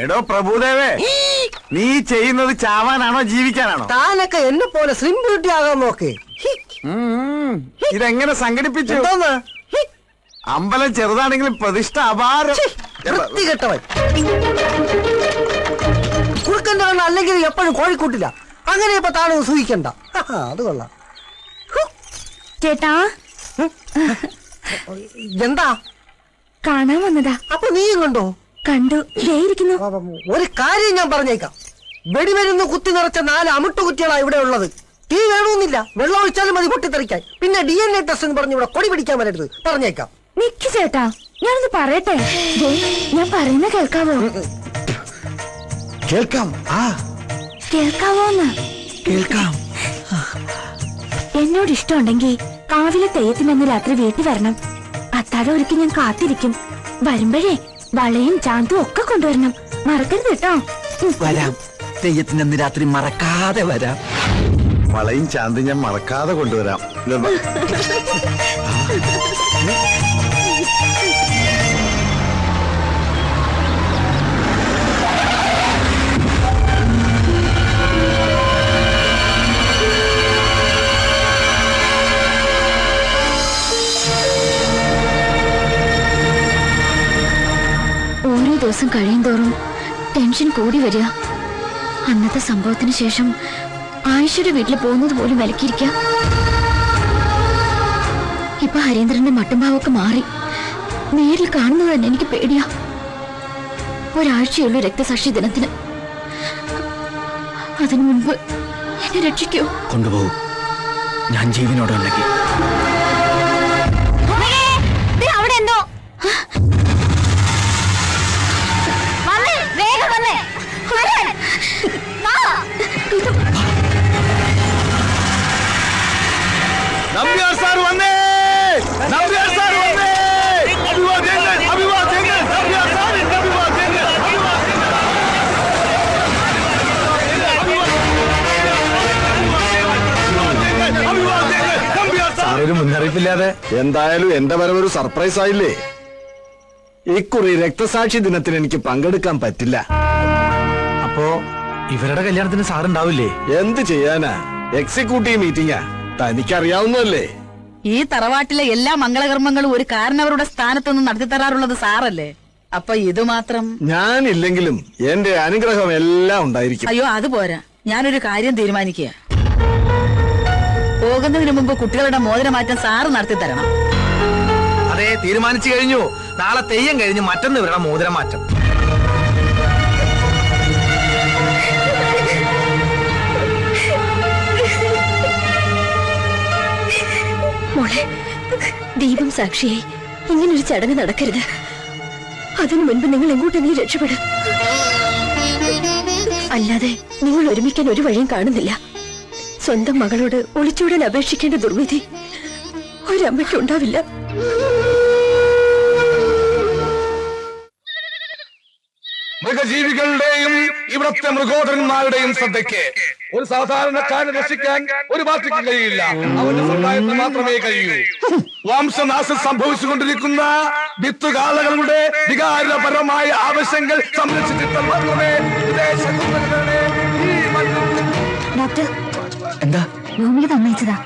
എടോ പ്രഭുദേവേ, നീ ചെയ്യുന്നത് ചാവാനാണോ ജീവിക്കാനാണോ? താനൊക്കെ എന്നെ പോലെ സ്ലിം ബ്യൂട്ടി ആകാൻ നോക്ക്. ഇതെങ്ങനെ സംഘടിപ്പിച്ചു? അമ്പലം ചെറുതാണെങ്കിലും പ്രതിഷ്ഠ അപാരം. വൃത്തികെട്ടവൻ കുറുക്കന്റെ കണ്ണ് അല്ലെങ്കിൽ എപ്പോഴും കോഴിക്കൂട്ടില്ല. അങ്ങനെ ഇപ്പൊ താനൊന്ന് സൂഹിക്കണ്ട. അത് കൊള്ളാം. ചേട്ടാ എന്താ കാണാൻ വന്നതാ? അപ്പൊ നീയും കണ്ടോ? കണ്ടു. ഇരിക്കുന്നു. ഒരു കാര്യം ഞാൻ പറഞ്ഞേക്കാം. വെടിമരുന്ന് കുത്തി നിറച്ച 4 അമിട്ട് കുറ്റികളാണ് ഇവിടെ ഉള്ളത്. തീ വേണമെന്നില്ല, വെള്ളം ഒഴിച്ചാലും മതി പൊട്ടിത്തെറിക്കാൻ. പിന്നെ DNA ടെസ്റ്റ് എന്ന് പറഞ്ഞ് ഇവിടെ കൊടി പിടിക്കാൻ വരരുത്, പറഞ്ഞേക്കാം. നിക്ക് ചേട്ടാ, ഞാനൊന്ന് പറയട്ടെ. ഞാൻ പറയുന്ന കേൾക്കാവോ? കേൾക്കാം. കേൾക്കാവോന്ന്? കേൾക്കാം. എന്നോട് ഇഷ്ടമുണ്ടെങ്കിൽ കാവിലെ തെയ്യത്തിനന്ന് രാത്രി വീട്ടിൽ വരണം. അത്താഴം ഒരുക്കി ഞാൻ കാത്തിരിക്കും. വരുമ്പോഴേ വളയും ചാന്തും ഒക്കെ കൊണ്ടുവരണം. മറക്കരുത് കേട്ടോ. വരാം. തെയ്യത്തിനന്ന് രാത്രി മറക്കാതെ വരാം. വളയും ചാന്തും ഞാൻ മറക്കാതെ കൊണ്ടുവരാം. ഓരോ ദിവസം കഴിയുന്തോറും ടെൻഷൻ കൂടി വരിക. അന്നത്തെ സംഭവത്തിന് ശേഷം ആയിഷയുടെ വീട്ടിൽ പോകുന്നത് പോലും വിലക്കിയിരിക്കുക. ഇപ്പൊ ഹരീന്ദ്രന്റെ മട്ടുംഭാവൊക്കെ മാറി. നേരിൽ കാണുന്നത് തന്നെ എനിക്ക് പേടിയാ. ഒരാഴ്ചയുള്ളൂ രക്തസാക്ഷി ദിനത്തിന്. അതിനു മുൻപ് എന്നെ രക്ഷിക്കോ? കൊണ്ടുപോകൂ, ഞാൻ ജീവനോടുണ്ടെങ്കിൽ. അവിടെ എന്തോ നമ്പ്യാർ സാർ വന്നേ. നമ്പ്യാർ സാർ വന്നേ. അഭിവാദ്യങ്ങൾ, അഭിവാദ്യങ്ങൾ. നമ്പ്യാർ സാറിന്റെ അഭിവാദ്യങ്ങൾ, അഭിവാദ്യങ്ങൾ. സാറൊരു മുന്നറിയിപ്പില്ലാതെ. എന്തായാലും എന്റെ വരവൊരു സർപ്രൈസ് ആയില്ലേ? ഇക്കുറി രക്തസാക്ഷി ദിനത്തിന് എനിക്ക് പങ്കെടുക്കാൻ പറ്റില്ല. അപ്പോ ഇവരുടെ കല്യാണത്തിന് സാറുണ്ടാവില്ലേ? എന്ത് ചെയ്യാനാ, എക്സിക്യൂട്ടീവ് മീറ്റിംഗാ. തനിക്കറിയാവുന്നല്ലേ. ഈ തറവാട്ടിലെ എല്ലാ മംഗളകർമ്മങ്ങളും ഒരു കാരണവരുടെ സ്ഥാനത്തുനിന്ന് നടത്തി തരാറുള്ളത് സാറല്ലേ. അപ്പൊ ഇത് മാത്രം ഞാനില്ലെങ്കിലും എന്റെ അനുഗ്രഹം എല്ലാം ഉണ്ടായിരിക്കും. അയ്യോ അത് പോരാ, ഞാനൊരു കാര്യം തീരുമാനിക്കുക. പോകുന്നതിന് മുമ്പ് കുട്ടികളുടെ മോതിരമാറ്റം സാറ് നടത്തി തരണം. അതെ, തീരുമാനിച്ചു കഴിഞ്ഞു. നാളെ തെയ്യം കഴിഞ്ഞ് മറ്റൊന്ന് ഇവരുടെ മോതിരം മാറ്റം. മോളെ, ദീപം സാക്ഷിയായി ഇങ്ങനൊരു ചടങ്ങ് നടക്കരുത്. അതിനു മുൻപ് നിങ്ങൾ എങ്ങോട്ടെങ്കിലും രക്ഷപ്പെടും. അല്ലാതെ നിങ്ങൾ ഒരുമിക്കാൻ ഒരു വഴിയും കാണുന്നില്ല. സ്വന്തം മകളോട് ഒളിച്ചോടാൻ അപേക്ഷിക്കേണ്ട ദുർവിധി ഒരമ്മയ്ക്ക് ഉണ്ടാവില്ല. മൃഗജീവികളുടെയും ഇവിടത്തെ മൃഗോദരന്മാരുടെയും ശ്രദ്ധയ്ക്ക് ഒരു സാധാരണക്കാരനെ രക്ഷിക്കാൻ ഒരു പാർട്ടിക്ക് കഴിയില്ല. അവന്റെ സമുദായത്തിന് മാത്രമേ കഴിയൂ. വംശനാശം സംഭവിച്ചുകൊണ്ടിരിക്കുന്ന വിത്തുകാലകളുടെ വികാരപരമായ ആവശ്യങ്ങൾ സംരക്ഷിച്ചിട്ട് മാത്രമേ ഡോക്ടർ, എന്താ? ഭൂമിക സമ്മതിച്ചതാ.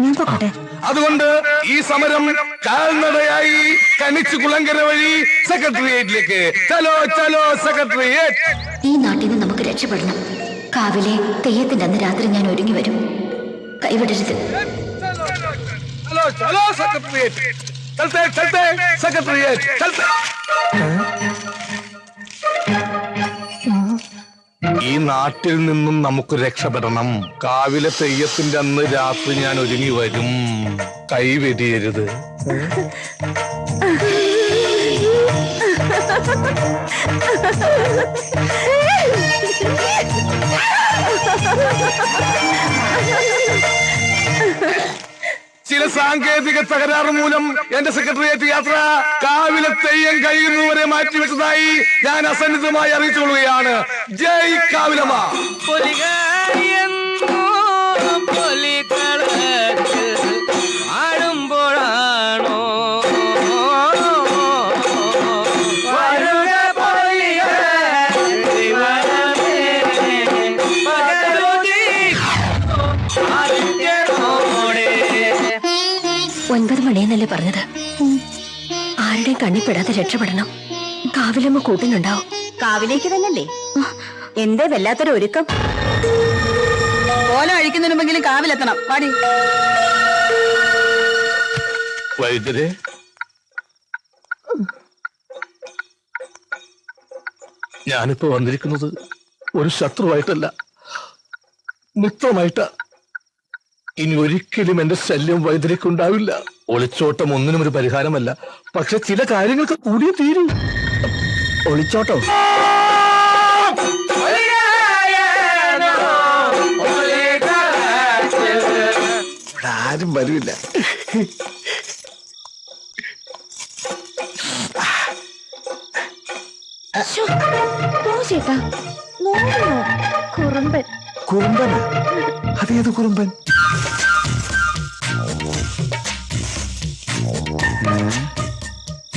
ഞാൻ പോകട്ടെ. അതുകൊണ്ട് ഈ സമരം കാൽനടയായി കനിച്ചു കുളങ്കര വഴി സെക്രട്ടേറിയറ്റിലേക്ക്. ചലോ ചലോ സെക്രട്ടേറിയറ്റ്. ഈ നാട്ടിൽ നിന്ന് നമുക്ക് രക്ഷപ്പെടണം. കാവിലെ തെയ്യത്തിന്റെ അന്ന് രാത്രി ഞാൻ ഒരുങ്ങി വരും. കൈവിടരുത്. ചലോ ചലോ സെക്രട്ടേറിയറ്റ്. ചലത്തെ ചലത്തെ സെക്രട്ടേറിയറ്റ് ചലത്തെ. ഈ നാട്ടിൽ നിന്നും നമുക്ക് രക്ഷപ്പെടണം. കാവിലെ തെയ്യത്തിന്റെ അന്ന് രാത്രി ഞാൻ ഒരുങ്ങി വരും. കൈവെടിയരുത്. ചില സാങ്കേതിക തകരാറ് മൂലം എന്റെ സെക്രട്ടേറിയറ്റ് യാത്ര കാവിലെ തെയ്യം കഴിയുന്നവരെ മാറ്റിവെച്ചതായി ഞാൻ അസന്നിധമായി അറിയിച്ചുകൊള്ളുകയാണ്. ജയ് കാവിലമ്മ. ആടുമ്പോഴാണോ 9 മണിയെന്നല്ലേ പറഞ്ഞത്? ആരുടെയും കണ്ണിപ്പെടാതെ രക്ഷപ്പെടണം. കാവിലമ്മ കൂട്ടിനുണ്ടാവും. കാവിലേക്ക് തന്നല്ലേ? എന്തേ വല്ലാത്തൊരു ഒരുക്കം. ഓല അഴിക്കുന്നതിന് മുമ്പെങ്കിലും കാവിലെത്തണം. പാടി. വൈദ്യരെ, ഞാനിപ്പോ വന്നിരിക്കുന്നത് ഒരു ശത്രുവായിട്ടല്ല, മിത്രമായിട്ടാ. ഇനി ഒരിക്കലും എന്റെ ശല്യം വൈദ്യരക്കുണ്ടാവില്ല. ഒളിച്ചോട്ടം ഒന്നിനും ഒരു പരിഹാരമല്ല. പക്ഷെ ചില കാര്യങ്ങൾക്ക് കൂടിയേ തീരും. ഒളിച്ചോട്ടോ? ഇവിടെ ആരും വരില്ല. ചേട്ടാ, കുറുമ്പൻ. കുറുമ്പൻ? അതേത് കുറുമ്പൻ?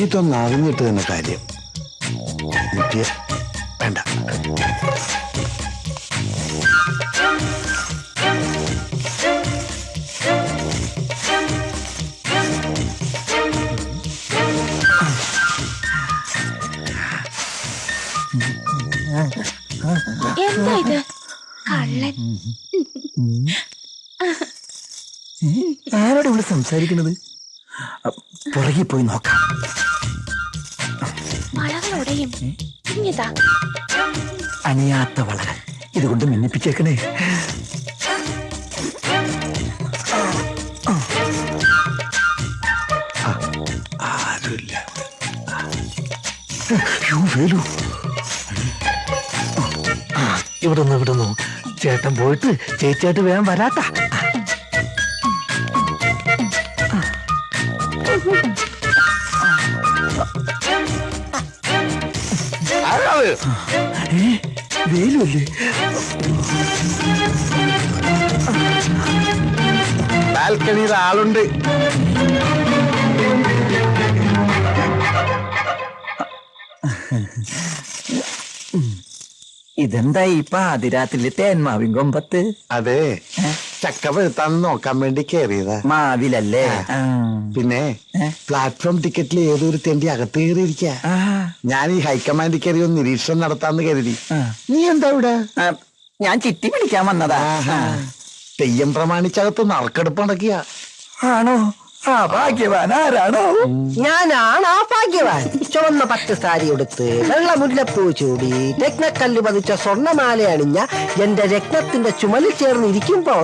ഇതൊന്നും അറിഞ്ഞിട്ട് തന്നെ കാര്യം. വേണ്ട. എന്താ ഇത്? കള്ളൻ. ആരോട് ഇവിടെ സംസാരിക്കുന്നത്? പുറകെ പോയി നോക്കാം. വളകളോടെയും ഇങ്ങിതാ അണിയാത്ത വളകൾ ഇതുകൊണ്ട് മിന്നിപ്പിച്ചേക്കണേ. ആരുമില്ല. വേലു, ഇവിടുന്ന് ചേട്ടൻ പോയിട്ട് ചേച്ചിയായിട്ട് വേഗം വരാത്ത. വേലുവല്ലേ? ബാൽക്കണിയിൽ ആളുണ്ട്. ഇതെന്താ ഇപ്പൊ അതിരാത്രിയിലെ തേന്മാവിൻ കൊമ്പത്ത്? അതെ, ചക്ക വെളുത്താന്ന് നോക്കാൻ വേണ്ടി കയറിയതാ. മാവിലല്ലേ? പിന്നെ പ്ലാറ്റ്ഫോം ടിക്കറ്റിൽ ഏതൊരു തെണ്ടി അകത്ത് കയറിയിരിക്ക. ഞാൻ ഈ ഹൈക്കമാൻഡിൽ കയറി ഒന്ന് നിരീക്ഷണം നടത്താന്ന് കരുതി. നീ എന്താ ഇവിടെ? ഞാൻ ചിട്ടി പിടിക്കാൻ വന്നതാ. തെയ്യം പ്രമാണിച്ചകത്ത് നറുക്കെടുപ്പ് നടക്കിയ. ആണോ? ആ ഭാഗ്യവാൻ ആരാണോ? ഞാനാണ് ആ ഭാഗ്യവാൻ. ചുവന്ന പട്ട് സാരി എടുത്ത് വെള്ള മുല്ലപ്പൂ ചൂടി രത്നക്കല്ല് പതിച്ച സ്വർണ്ണമാല അണിഞ്ഞ എന്റെ രത്നത്തിന്റെ ചുമലിൽ ചേർന്ന് ഇരിക്കുമ്പോ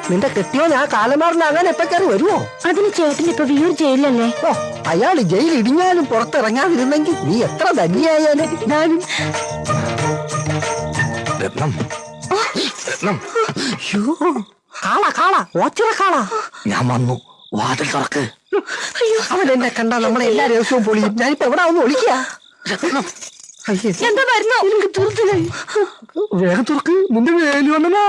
നിന്റെ കെട്ടിയോ ഞാൻ കാലമാറിനാകാൻ എപ്പ കയറി വരുമോ? അതിന് ചേട്ടൻ ഇപ്പൊ വിയൂർ ജയിലല്ലേ? ഓ, അയാൾ ജയിൽ ഇടിഞ്ഞാലും പുറത്തിറങ്ങാതിരുന്നെങ്കിൽ നീ എത്ര ധന്യായാലും ഞാനും. രത്നം, രത്നം, കാള ഓച്ചിറ കാള. ഞാൻ വന്നു. വാതിൽ തുറക്ക്. അവൻ എന്നെ കണ്ടാ നമ്മളെ എല്ലാ ദിവസവും പൊളിയും. ഞാനിപ്പോ എവിടെ ഒന്ന് ഒളിക്കുക. എന്താ വരുന്നോ? വേഗം തുറക്ക്. നിന്റെ വേലു വന്നനാ.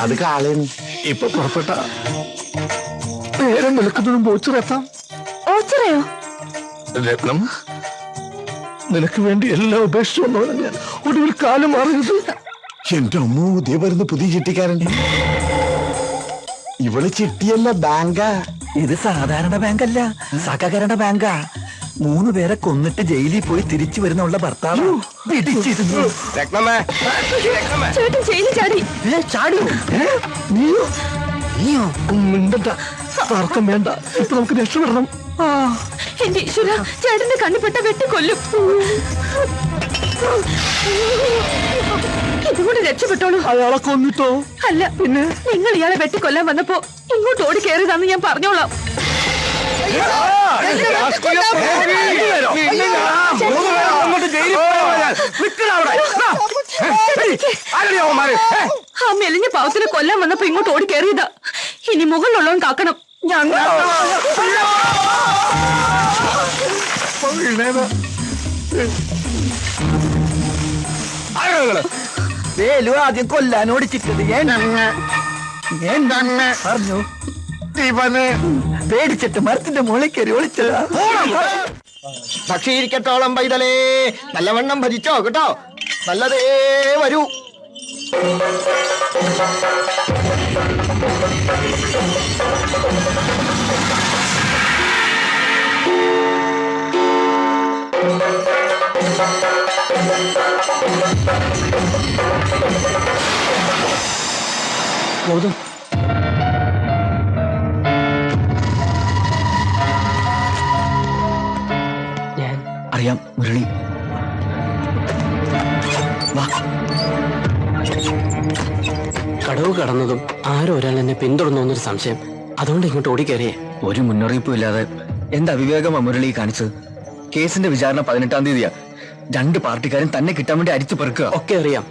അത് കാളേന്. ഇപ്പൊ പുറപ്പെട്ട നേരം വിളിക്കുന്നതും ഓച്ചിറെത്താം. ഓച്ചിറയോ? രത്നം, നിനക്ക് വേണ്ടി എല്ലാം ഉപേക്ഷിച്ചു വന്നവനെ ഞാൻ. ഒടുവിൽ കാലം മാറിയത്. എന്റെ അമ്മോ, ദേ വരുന്ന പുതിയ ചിട്ടിക്കാരൻ. ഇവള് ചിട്ടിയല്ല, ബാങ്കാ. ഇത് സാധാരണ ബാങ്കല്ല, സഹകരണ ബാങ്കാ. 3 പേരെ കൊന്നിട്ട് ജയിലിൽ പോയി തിരിച്ചു വരുന്നുള്ള ഭർത്താവ് പിടിച്ചിരുന്നു. ചേട്ടൻ ജയിലിൽ ചാടി. ചാടിയോ? നീയോ? മിണ്ടണ്ട, തർക്കം വേണ്ട. ഇപ്പൊ നമുക്ക് രക്ഷപ്പെടണം. എന്റെ ഈശ്വര, ചേട്ടന്റെ കണ്ണിപ്പെട്ട വെട്ടിക്കൊല്ലും. ഇതുകൊണ്ട് രക്ഷപ്പെട്ടോളൂ. അയാളെ കൊന്നിട്ടോ? അല്ല, പിന്നെ നിങ്ങൾ ഇയാളെ വെട്ടിക്കൊല്ലാൻ വന്നപ്പോ ഇങ്ങോട്ട് ഓടി കയറിയതാന്ന് ഞാൻ പറഞ്ഞോളാം. ആ മെലിഞ്ഞ പാവത്തിനെ കൊല്ലാൻ വന്നപ്പോ ഇങ്ങോട്ട് ഓടി കയറിയതാ. ഇനി മുകളിലുള്ളവൻ കാക്കണം. വേലു ആദ്യം കൊല്ലാൻ ഓടിച്ചിട്ടത് പറഞ്ഞു. ഇവന് പേടിച്ചിട്ട് മരത്തിന്റെ മുകളിൽ കയറി ഒളിച്ചതാ. പക്ഷിയിരിക്കട്ടോളം പൈതലേ, നല്ലവണ്ണം ഭജിച്ചോ കേട്ടോ. നല്ലതേ വരൂ. ഗൗതം, ഞാൻ അറിയാം മുരളി. വാ. കടവ് കടന്നതും ആരോ ഒരാൾ എന്നെ പിന്തുടർന്നൊരു സംശയം. അതുകൊണ്ട് ഇങ്ങോട്ട് ഓടിക്കയറിയേ. ഒരു മുന്നറിയിപ്പും ഇല്ലാതെ എന്ത് അവിവേകമാ മുരളി കാണിച്ചത്? കേസിന്റെ വിചാരണ 18-ാം തീയതിയാ. 2 പാർട്ടിക്കാരും തന്നെ കിട്ടാൻ വേണ്ടി അരിച്ചു പെറുക്കുക. ഒക്കെ അറിയാം.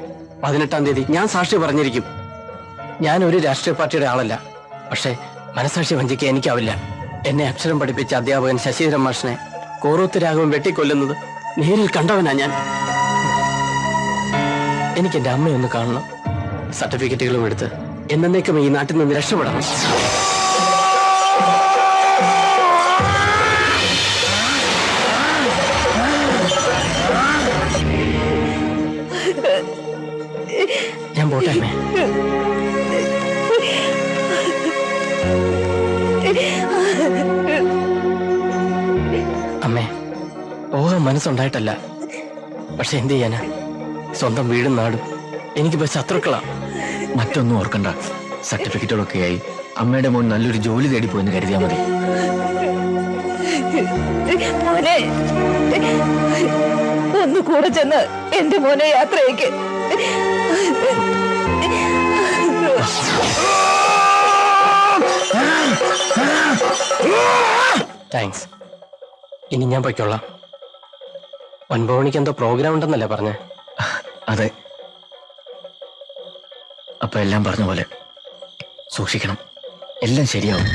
18-ാം തീയതി ഞാൻ സാക്ഷി പറഞ്ഞിരിക്കും. ഞാൻ ഒരു രാഷ്ട്രീയ പാർട്ടിയുടെ ആളല്ല. പക്ഷേ മനസാക്ഷി വഞ്ചിക്കാൻ എനിക്കാവില്ല. എന്നെ അക്ഷരം പഠിപ്പിച്ച അധ്യാപകൻ ശശിധരൻ മാഷിനെ കോറോത്ത് രാഘവൻ വെട്ടിക്കൊല്ലുന്നത് നേരിൽ കണ്ടവനാ ഞാൻ. എനിക്ക് എന്റെ അമ്മയൊന്ന് കാണണം. സർട്ടിഫിക്കറ്റുകളും എടുത്ത് എന്നേക്കും ഈ നാട്ടിൽ നിന്ന് രക്ഷപ്പെടണം. ഞാൻ പോട്ടെ അമ്മേ. അമ്മേ, പോകാൻ മനസ്സുണ്ടായിട്ടല്ല. പക്ഷെ എന്ത് ചെയ്യാനാ? സ്വന്തം വീടും നാടും എനിക്കിപ്പോ ശത്രുക്കളാ. മറ്റൊന്നും ഓർക്കണ്ട. സർട്ടിഫിക്കറ്റുകളൊക്കെ ആയി അമ്മയുടെ മോൻ നല്ലൊരു ജോലി തേടിപ്പോയെന്ന് കരുതിയാ മതി. മോനെ, ഒന്ന് കൂടെ ചെന്ന് എന്റെ മോനെ യാത്രയ്ക്ക്. താങ്ക്സ്. ഇനി ഞാൻ പൊയ്ക്കൊള്ളാം. 9 മണിക്ക് എന്തോ പ്രോഗ്രാം ഉണ്ടെന്നല്ലേ പറഞ്ഞേ? അതെ. അപ്പൊ എല്ലാം പറഞ്ഞ പോലെ സൂക്ഷിക്കണം. എല്ലാം ശരിയാവും.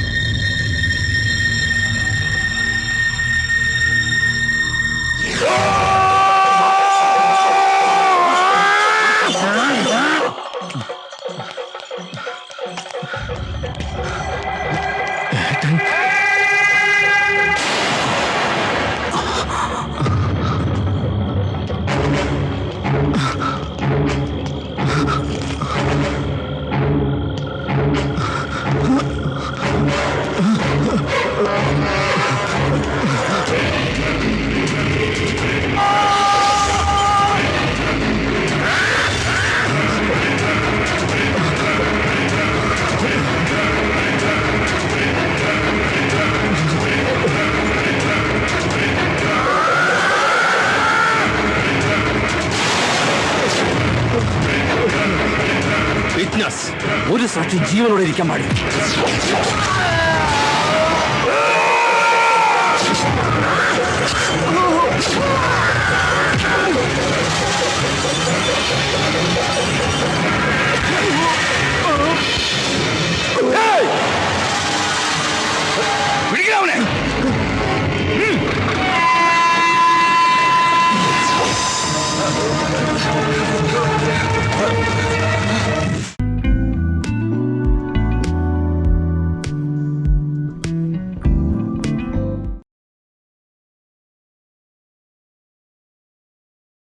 ഒരു സാക്ഷി ജീവനോടെ ഇരിക്കാൻ പാടില്ല.